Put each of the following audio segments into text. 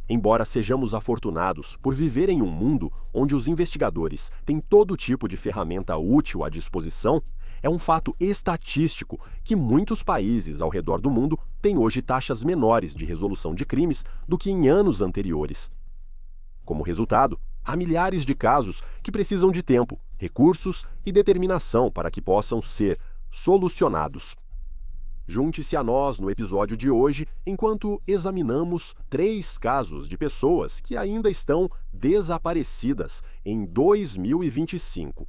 Embora sejamos afortunados por viver em um mundo onde os investigadores têm todo tipo de ferramenta útil à disposição, é um fato estatístico que muitos países ao redor do mundo têm hoje taxas menores de resolução de crimes do que em anos anteriores. Como resultado, há milhares de casos que precisam de tempo, recursos e determinação para que possam ser solucionados. Junte-se a nós no episódio de hoje enquanto examinamos 3 casos de pessoas que ainda estão desaparecidas em 2025.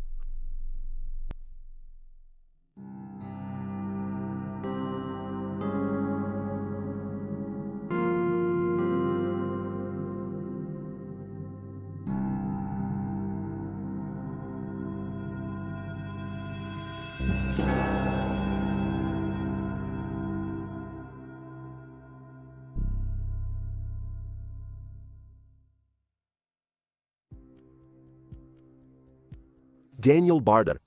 Daniel Barter.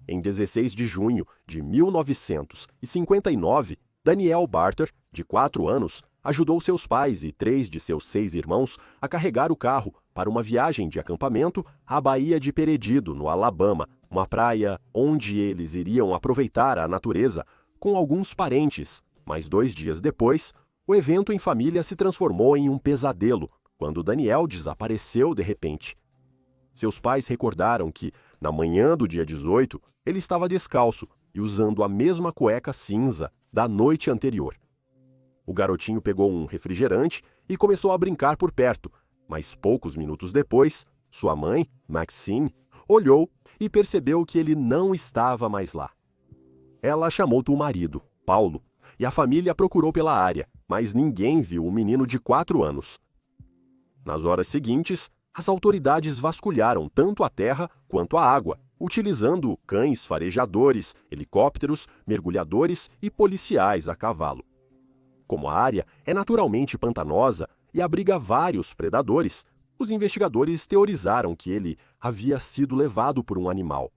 Em 16 de junho de 1959, Daniel Barter, de 4 anos, ajudou seus pais e 3 de seus 6 irmãos a carregar o carro para uma viagem de acampamento à Baía de Peredido, no Alabama, uma praia onde eles iriam aproveitar a natureza com alguns parentes. Mas 2 dias depois, o evento em família se transformou em um pesadelo, quando Daniel desapareceu de repente. Seus pais recordaram que, na manhã do dia 18, ele estava descalço e usando a mesma cueca cinza da noite anterior. O garotinho pegou um refrigerante e começou a brincar por perto, mas poucos minutos depois, sua mãe, Maxine, olhou e percebeu que ele não estava mais lá. Ela chamou o marido, Paulo, e a família procurou pela área, mas ninguém viu o menino de 4 anos. Nas horas seguintes, as autoridades vasculharam tanto a terra quanto a água, utilizando cães farejadores, helicópteros, mergulhadores e policiais a cavalo. Como a área é naturalmente pantanosa e abriga vários predadores, os investigadores teorizaram que ele havia sido levado por um animal.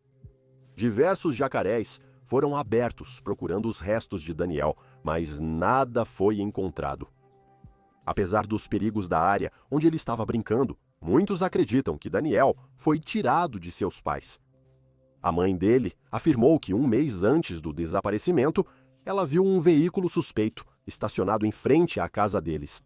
Diversos jacarés foram abertos procurando os restos de Daniel, mas nada foi encontrado. Apesar dos perigos da área onde ele estava brincando, muitos acreditam que Daniel foi tirado de seus pais. A mãe dele afirmou que 1 mês antes do desaparecimento, ela viu um veículo suspeito estacionado em frente à casa deles.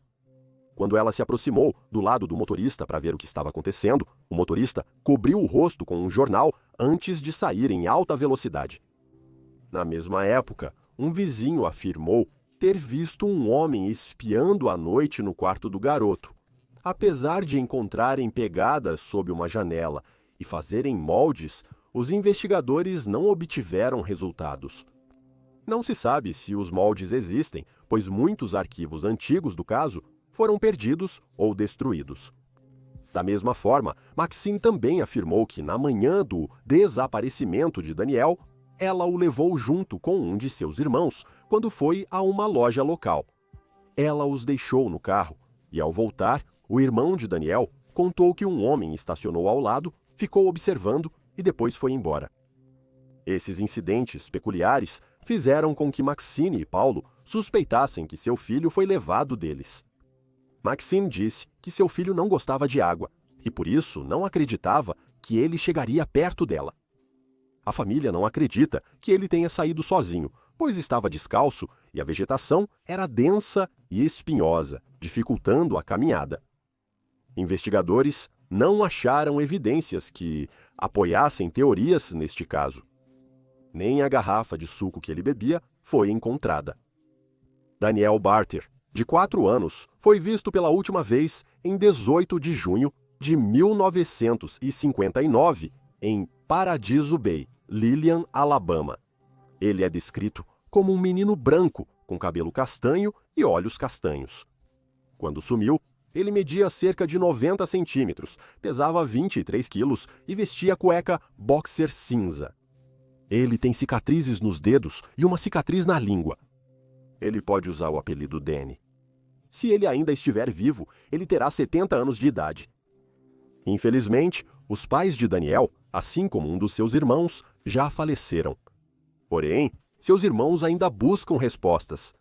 Quando ela se aproximou do lado do motorista para ver o que estava acontecendo, o motorista cobriu o rosto com um jornal antes de sair em alta velocidade. Na mesma época, um vizinho afirmou ter visto um homem espiando à noite no quarto do garoto. Apesar de encontrarem pegadas sob uma janela e fazerem moldes, os investigadores não obtiveram resultados. Não se sabe se os moldes existem, pois muitos arquivos antigos do caso foram perdidos ou destruídos. Da mesma forma, Maxine também afirmou que na manhã do desaparecimento de Daniel, ela o levou junto com um de seus irmãos quando foi a uma loja local. Ela os deixou no carro e, ao voltar, o irmão de Daniel contou que um homem estacionou ao lado, ficou observando e depois foi embora. Esses incidentes peculiares fizeram com que Maxine e Paulo suspeitassem que seu filho foi levado deles. Maxine disse que seu filho não gostava de água e, por isso, não acreditava que ele chegaria perto dela. A família não acredita que ele tenha saído sozinho, pois estava descalço e a vegetação era densa e espinhosa, dificultando a caminhada. Investigadores não acharam evidências que apoiassem teorias neste caso. Nem a garrafa de suco que ele bebia foi encontrada. Daniel Barter, de 4 anos, foi visto pela última vez em 18 de junho de 1959 em Paradiso Bay, Lillian, Alabama. Ele é descrito como um menino branco, com cabelo castanho e olhos castanhos. Quando sumiu, ele media cerca de 90 centímetros, pesava 23 quilos e vestia cueca boxer cinza. Ele tem cicatrizes nos dedos e uma cicatriz na língua. Ele pode usar o apelido Danny. Se ele ainda estiver vivo, ele terá 70 anos de idade. Infelizmente, os pais de Daniel, assim como um dos seus irmãos, já faleceram. Porém, seus irmãos ainda buscam respostas.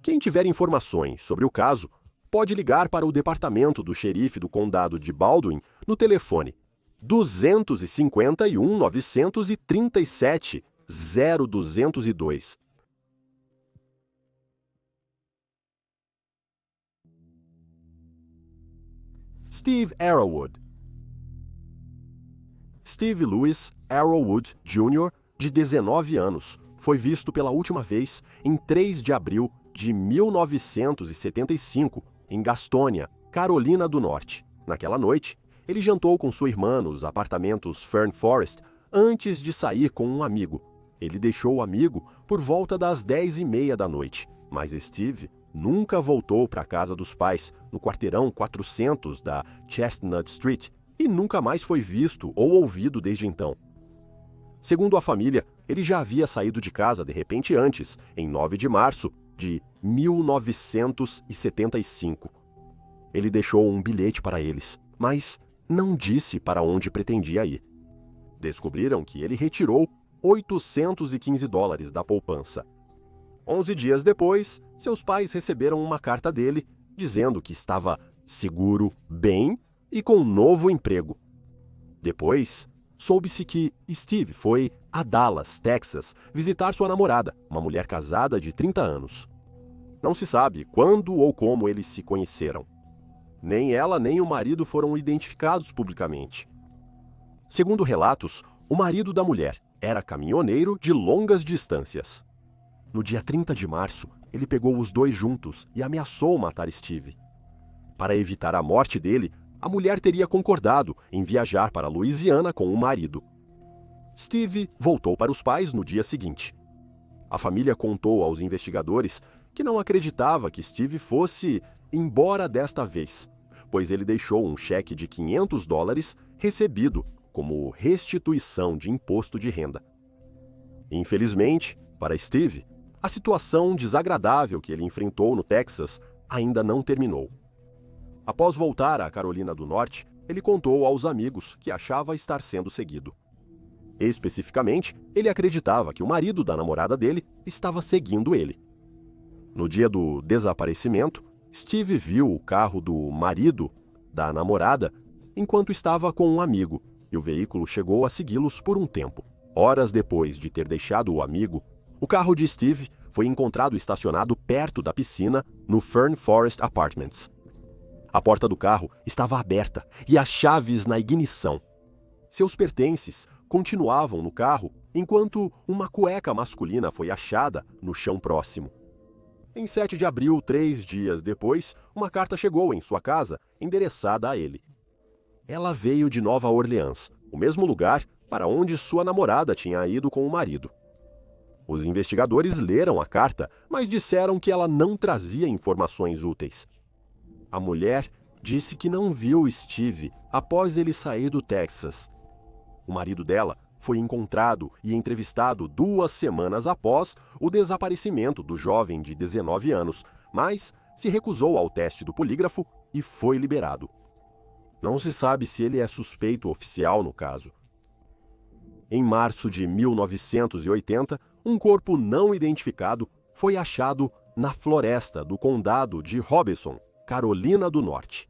Quem tiver informações sobre o caso, pode ligar para o departamento do xerife do condado de Baldwin no telefone 251 937 0202. Steve Arrowwood. Steve Louis Arrowwood Jr., de 19 anos, foi visto pela última vez em 3 de abril de 1975 em Gastonia, Carolina do Norte. Naquela noite, ele jantou com sua irmã nos apartamentos Fern Forest antes de sair com um amigo. Ele deixou o amigo por volta das 10h30 da noite, mas Steve nunca voltou para a casa dos pais, no quarteirão 400 da Chestnut Street, e nunca mais foi visto ou ouvido desde então. Segundo a família, ele já havia saído de casa de repente antes, em 9 de março de 1975. Ele deixou um bilhete para eles, mas não disse para onde pretendia ir. Descobriram que ele retirou $815 da poupança. 11 dias depois, seus pais receberam uma carta dele dizendo que estava seguro, bem e com um novo emprego. Depois, soube-se que Steve foi a Dallas, Texas, visitar sua namorada, uma mulher casada de 30 anos. Não se sabe quando ou como eles se conheceram. Nem ela nem o marido foram identificados publicamente. Segundo relatos, o marido da mulher era caminhoneiro de longas distâncias. No dia 30 de março, ele pegou os dois juntos e ameaçou matar Steve. Para evitar a morte dele, a mulher teria concordado em viajar para Louisiana com o marido. Steve voltou para os pais no dia seguinte. A família contou aos investigadores que não acreditava que Steve fosse embora desta vez, pois ele deixou um cheque de $500 recebido como restituição de imposto de renda. Infelizmente, para Steve, a situação desagradável que ele enfrentou no Texas ainda não terminou. Após voltar à Carolina do Norte, ele contou aos amigos que achava estar sendo seguido. Especificamente, ele acreditava que o marido da namorada dele estava seguindo ele. No dia do desaparecimento, Steve viu o carro do marido da namorada enquanto estava com um amigo, e o veículo chegou a segui-los por um tempo. Horas depois de ter deixado o amigo, o carro de Steve foi encontrado estacionado perto da piscina no Fern Forest Apartments. A porta do carro estava aberta e as chaves na ignição. Seus pertences continuavam no carro enquanto uma cueca masculina foi achada no chão próximo. Em 7 de abril, 3 dias depois, uma carta chegou em sua casa, endereçada a ele. Ela veio de Nova Orleans, o mesmo lugar para onde sua namorada tinha ido com o marido. Os investigadores leram a carta, mas disseram que ela não trazia informações úteis. A mulher disse que não viu Steve após ele sair do Texas. O marido dela foi encontrado e entrevistado 2 semanas após o desaparecimento do jovem de 19 anos, mas se recusou ao teste do polígrafo e foi liberado. Não se sabe se ele é suspeito oficial no caso. Em março de 1980, um corpo não identificado foi achado na floresta do condado de Robeson, Carolina do Norte.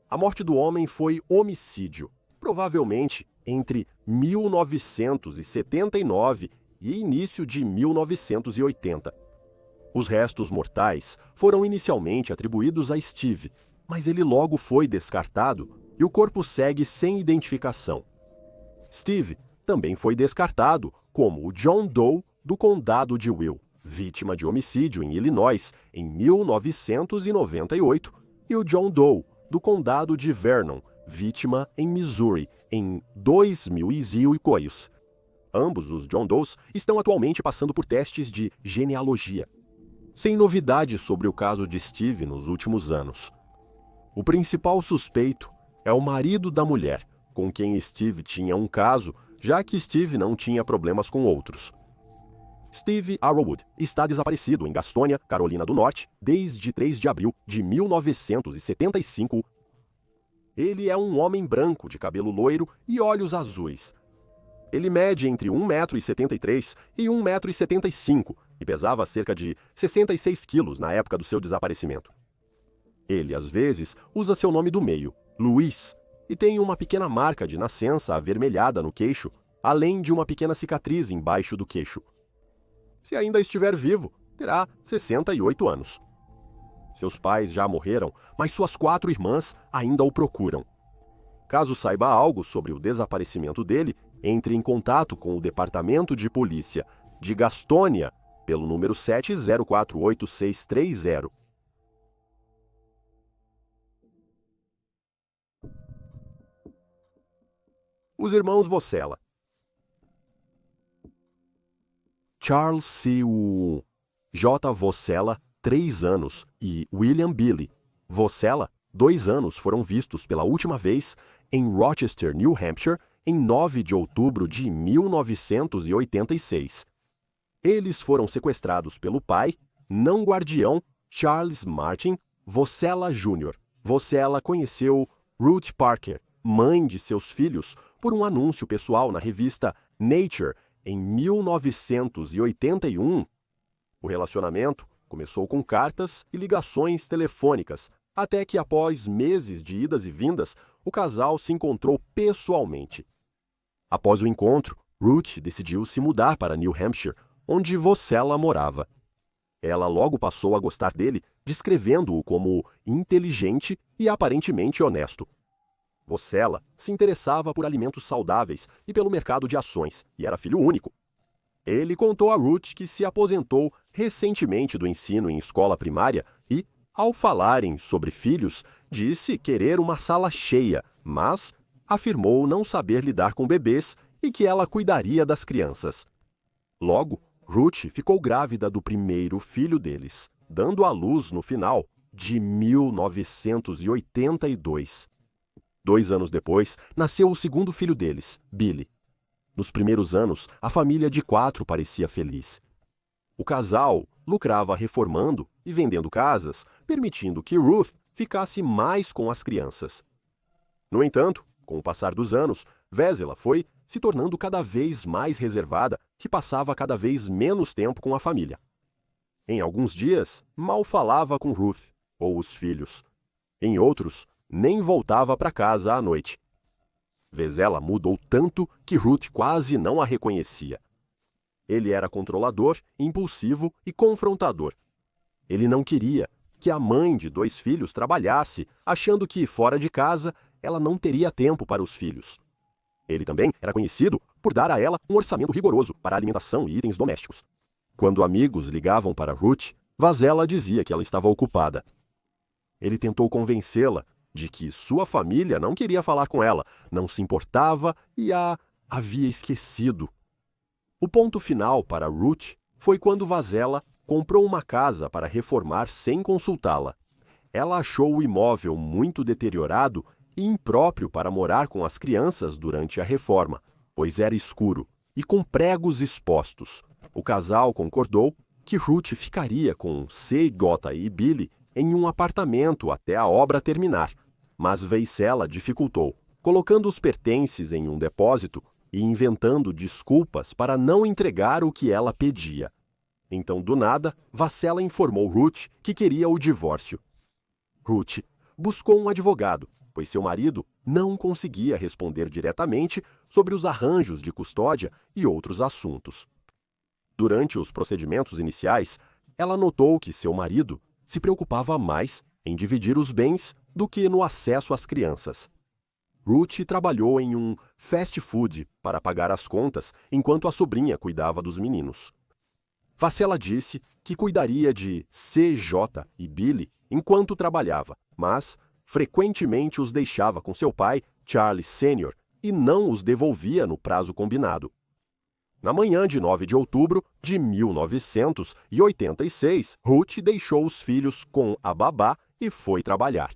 A morte do homem foi homicídio, provavelmente entre 1979 e início de 1980. Os restos mortais foram inicialmente atribuídos a Steve, mas ele logo foi descartado e o corpo segue sem identificação. Steve também foi descartado como o John Doe do condado de Will, vítima de homicídio em Illinois em 1998, e o John Doe do condado de Vernon, vítima em Missouri em 2002. Ambos os John Does estão atualmente passando por testes de genealogia. Sem novidades sobre o caso de Steve nos últimos anos. O principal suspeito é o marido da mulher, com quem Steve tinha um caso, já que Steve não tinha problemas com outros. Steve Arrowwood está desaparecido em Gastonia, Carolina do Norte, desde 3 de abril de 1975. Ele é um homem branco de cabelo loiro e olhos azuis. Ele mede entre 1,73 m e 1,75 m e pesava cerca de 66 quilos na época do seu desaparecimento. Ele, às vezes, usa seu nome do meio, Luiz, e tem uma pequena marca de nascença avermelhada no queixo, além de uma pequena cicatriz embaixo do queixo. Se ainda estiver vivo, terá 68 anos. Seus pais já morreram, mas suas 4 irmãs ainda o procuram. Caso saiba algo sobre o desaparecimento dele, entre em contato com o Departamento de Polícia de Gastônia pelo número 704830. Os irmãos Vocella. Charles C. J. Vocella, 3 anos, e William Billy Vocella, 2 anos, foram vistos pela última vez em Rochester, New Hampshire, em 9 de outubro de 1986. Eles foram sequestrados pelo pai, não guardião, Charles Martin Vocella Jr. Vocella conheceu Ruth Parker, mãe de seus filhos, por um anúncio pessoal na revista Nature em 1981. O relacionamento começou com cartas e ligações telefônicas, até que, após meses de idas e vindas, o casal se encontrou pessoalmente. Após o encontro, Ruth decidiu se mudar para New Hampshire, onde Vocella morava. Ela logo passou a gostar dele, descrevendo-o como inteligente e aparentemente honesto. Vocella se interessava por alimentos saudáveis e pelo mercado de ações, e era filho único. Ele contou a Ruth que se aposentou recentemente do ensino em escola primária e, ao falarem sobre filhos, disse querer uma sala cheia, mas afirmou não saber lidar com bebês e que ela cuidaria das crianças. Logo, Ruth ficou grávida do primeiro filho deles, dando à luz no final de 1982. 2 anos depois, nasceu o segundo filho deles, Billy. Nos primeiros anos, a família de 4 parecia feliz. O casal lucrava reformando e vendendo casas, permitindo que Ruth ficasse mais com as crianças. No entanto, com o passar dos anos, Vocella foi se tornando cada vez mais reservada e passava cada vez menos tempo com a família. Em alguns dias, mal falava com Ruth ou os filhos. Em outros, nem voltava para casa à noite. Vocella mudou tanto que Ruth quase não a reconhecia. Ele era controlador, impulsivo e confrontador. Ele não queria que a mãe de 2 filhos trabalhasse, achando que, fora de casa, ela não teria tempo para os filhos. Ele também era conhecido por dar a ela um orçamento rigoroso para alimentação e itens domésticos. Quando amigos ligavam para Ruth, Vocella dizia que ela estava ocupada. Ele tentou convencê-la de que sua família não queria falar com ela, não se importava e a havia esquecido. O ponto final para Ruth foi quando Vocella comprou uma casa para reformar sem consultá-la. Ela achou o imóvel muito deteriorado e impróprio para morar com as crianças durante a reforma, pois era escuro e com pregos expostos. O casal concordou que Ruth ficaria com C.J. e Billy em um apartamento até a obra terminar, mas Vocella dificultou, colocando os pertences em um depósito e inventando desculpas para não entregar o que ela pedia. Então, do nada, Vocella informou Ruth que queria o divórcio. Ruth buscou um advogado, pois seu marido não conseguia responder diretamente sobre os arranjos de custódia e outros assuntos. Durante os procedimentos iniciais, ela notou que seu marido se preocupava mais em dividir os bens do que no acesso às crianças. Ruth trabalhou em um fast food para pagar as contas enquanto a sobrinha cuidava dos meninos. Vocella disse que cuidaria de C.J. e Billy enquanto trabalhava, mas frequentemente os deixava com seu pai, Charles Sr., e não os devolvia no prazo combinado. Na manhã de 9 de outubro de 1986, Ruth deixou os filhos com a babá e foi trabalhar.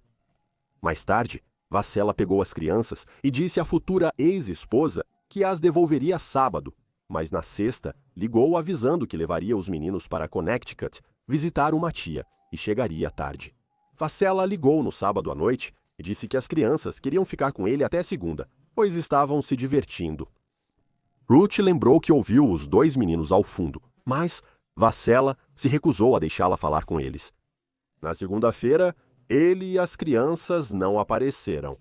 Mais tarde, Vocella pegou as crianças e disse à futura ex-esposa que as devolveria sábado, mas na sexta ligou avisando que levaria os meninos para Connecticut visitar uma tia e chegaria tarde. Vocella ligou no sábado à noite e disse que as crianças queriam ficar com ele até segunda, pois estavam se divertindo. Ruth lembrou que ouviu os 2 meninos ao fundo, mas Vassella se recusou a deixá-la falar com eles. Na segunda-feira, ele e as crianças não apareceram.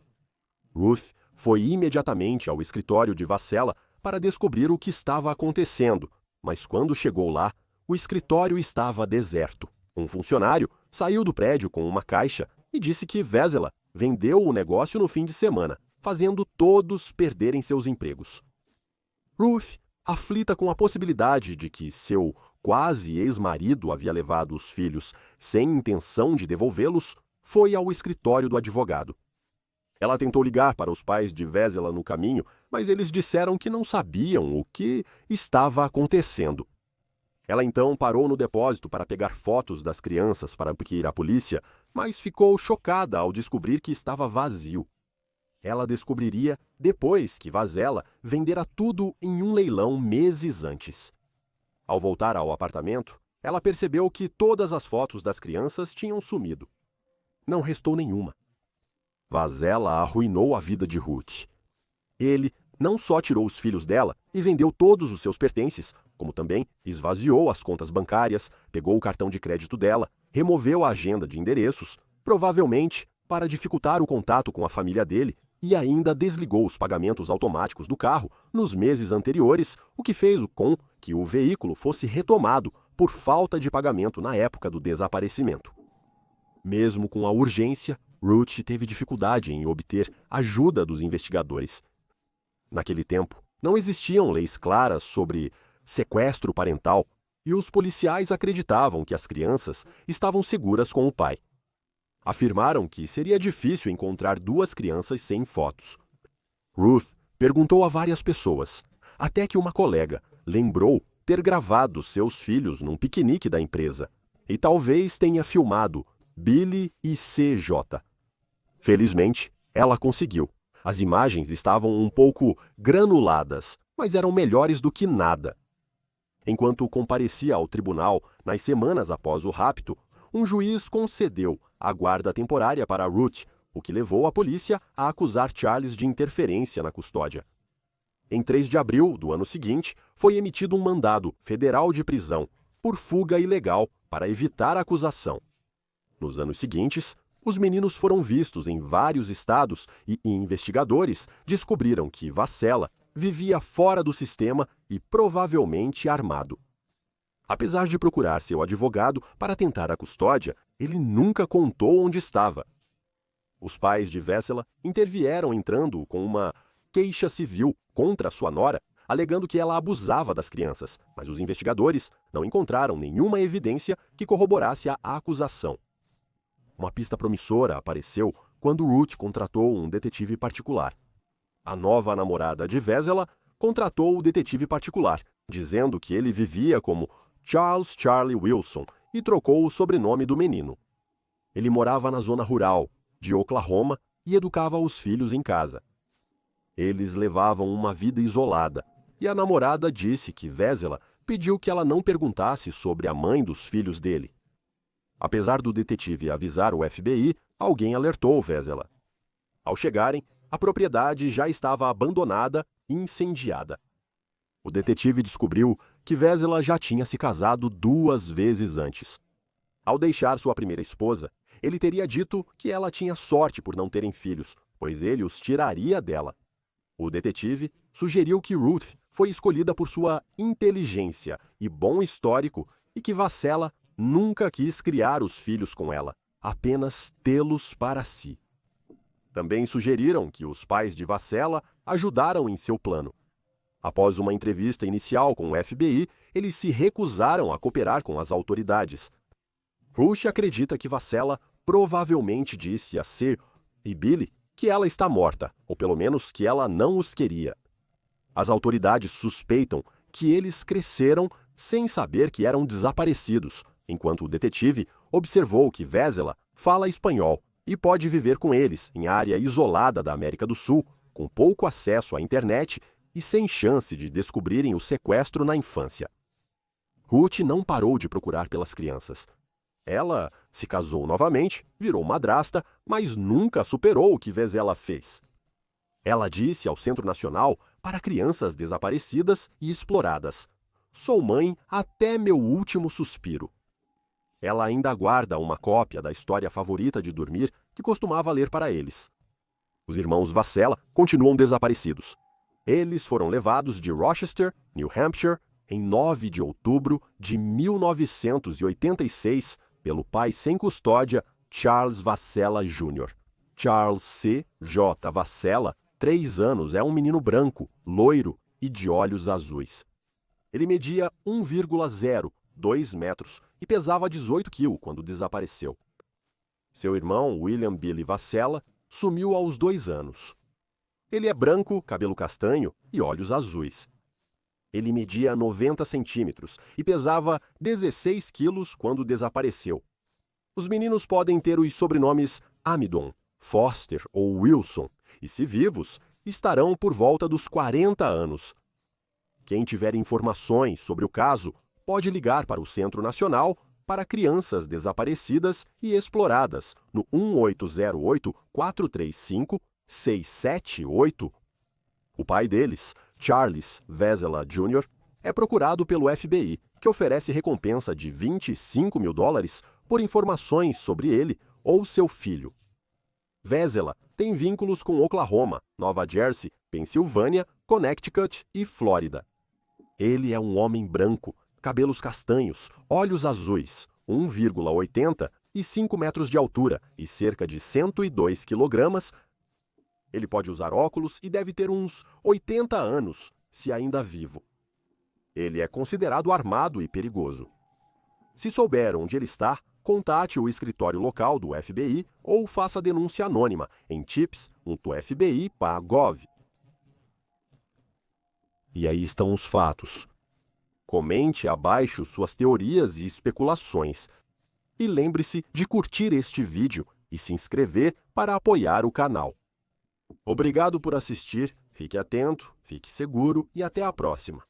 Ruth foi imediatamente ao escritório de Vassella para descobrir o que estava acontecendo, mas quando chegou lá, o escritório estava deserto. Um funcionário saiu do prédio com uma caixa e disse que Vassella vendeu o negócio no fim de semana, fazendo todos perderem seus empregos. Ruth, aflita com a possibilidade de que seu quase ex-marido havia levado os filhos sem intenção de devolvê-los, foi ao escritório do advogado. Ela tentou ligar para os pais de Vassella no caminho, mas eles disseram que não sabiam o que estava acontecendo. Ela então parou no depósito para pegar fotos das crianças para ir à polícia, mas ficou chocada ao descobrir que estava vazio. Ela descobriria depois que Vassella vendera tudo em um leilão meses antes. Ao voltar ao apartamento, ela percebeu que todas as fotos das crianças tinham sumido. Não restou nenhuma. Vassella arruinou a vida de Ruth. Ele não só tirou os filhos dela e vendeu todos os seus pertences, como também esvaziou as contas bancárias, pegou o cartão de crédito dela, removeu a agenda de endereços, provavelmente para dificultar o contato com a família dele, e ainda desligou os pagamentos automáticos do carro nos meses anteriores, o que fez com que o veículo fosse retomado por falta de pagamento na época do desaparecimento. Mesmo com a urgência, Ruth teve dificuldade em obter ajuda dos investigadores. Naquele tempo, não existiam leis claras sobre sequestro parental e os policiais acreditavam que as crianças estavam seguras com o pai. Afirmaram que seria difícil encontrar duas crianças sem fotos. Ruth perguntou a várias pessoas, até que uma colega lembrou ter gravado seus filhos num piquenique da empresa e talvez tenha filmado Billy e CJ. Felizmente, ela conseguiu. As imagens estavam um pouco granuladas, mas eram melhores do que nada. Enquanto comparecia ao tribunal nas semanas após o rapto, um juiz concedeu a guarda temporária para Ruth, o que levou a polícia a acusar Charles de interferência na custódia. Em 3 de abril do ano seguinte, foi emitido um mandado federal de prisão por fuga ilegal para evitar a acusação. Nos anos seguintes, os meninos foram vistos em vários estados e investigadores descobriram que Vassella vivia fora do sistema e provavelmente armado. Apesar de procurar seu advogado para tentar a custódia, ele nunca contou onde estava. Os pais de Vassella intervieram entrando com uma queixa civil contra sua nora, alegando que ela abusava das crianças, mas os investigadores não encontraram nenhuma evidência que corroborasse a acusação. Uma pista promissora apareceu quando Ruth contratou um detetive particular. A nova namorada de Vassella contratou o detetive particular, dizendo que ele vivia como Charles Charlie Wilson e trocou o sobrenome do menino. Ele morava na zona rural de Oklahoma e educava os filhos em casa. Eles levavam uma vida isolada e a namorada disse que Vassella pediu que ela não perguntasse sobre a mãe dos filhos dele. Apesar do detetive avisar o FBI, alguém alertou Vassella. Ao chegarem, a propriedade já estava abandonada e incendiada. O detetive descobriu que Vassella já tinha se casado 2 vezes antes. Ao deixar sua primeira esposa, ele teria dito que ela tinha sorte por não terem filhos, pois ele os tiraria dela. O detetive sugeriu que Ruth foi escolhida por sua inteligência e bom histórico e que Vassella nunca quis criar os filhos com ela, apenas tê-los para si. Também sugeriram que os pais de Vassella ajudaram em seu plano. Após uma entrevista inicial com o FBI, eles se recusaram a cooperar com as autoridades. Ruth acredita que Vassella provavelmente disse a C e Billy que ela está morta, ou pelo menos que ela não os queria. As autoridades suspeitam que eles cresceram sem saber que eram desaparecidos, enquanto o detetive observou que Vassella fala espanhol e pode viver com eles em área isolada da América do Sul, com pouco acesso à internet e sem chance de descobrirem o sequestro na infância. Ruth não parou de procurar pelas crianças. Ela se casou novamente, virou madrasta, mas nunca superou o que Vassella fez. Ela disse ao Centro Nacional para Crianças Desaparecidas e Exploradas: Sou mãe até meu último suspiro. Ela ainda guarda uma cópia da história favorita de dormir que costumava ler para eles. Os irmãos Vassella continuam desaparecidos. Eles foram levados de Rochester, New Hampshire, em 9 de outubro de 1986 pelo pai sem custódia Charles Vassella Jr. Charles C. J. Vassella, 3 anos, é um menino branco, loiro e de olhos azuis. Ele media 1,02 metros e pesava 18 quilos quando desapareceu. Seu irmão, William Billy Vassella, sumiu aos 2 anos. Ele é branco, cabelo castanho e olhos azuis. Ele media 90 centímetros e pesava 16 quilos quando desapareceu. Os meninos podem ter os sobrenomes Amidon, Foster ou Wilson, e se vivos, estarão por volta dos 40 anos. Quem tiver informações sobre o caso pode ligar para o Centro Nacional para Crianças Desaparecidas e Exploradas no 1808-435-678. O pai deles, Charles Vassella Jr., é procurado pelo FBI, que oferece recompensa de $25 mil por informações sobre ele ou seu filho. Vassella tem vínculos com Oklahoma, Nova Jersey, Pensilvânia, Connecticut e Flórida. Ele é um homem branco, cabelos castanhos, olhos azuis, 1,80 e 5 metros de altura e cerca de 102 quilogramas. Ele pode usar óculos e deve ter uns 80 anos, se ainda vivo. Ele é considerado armado e perigoso. Se souber onde ele está, contate o escritório local do FBI ou faça denúncia anônima em tips.fbi.gov. E aí estão os fatos. Comente abaixo suas teorias e especulações. E lembre-se de curtir este vídeo e se inscrever para apoiar o canal. Obrigado por assistir, fique atento, fique seguro e até a próxima.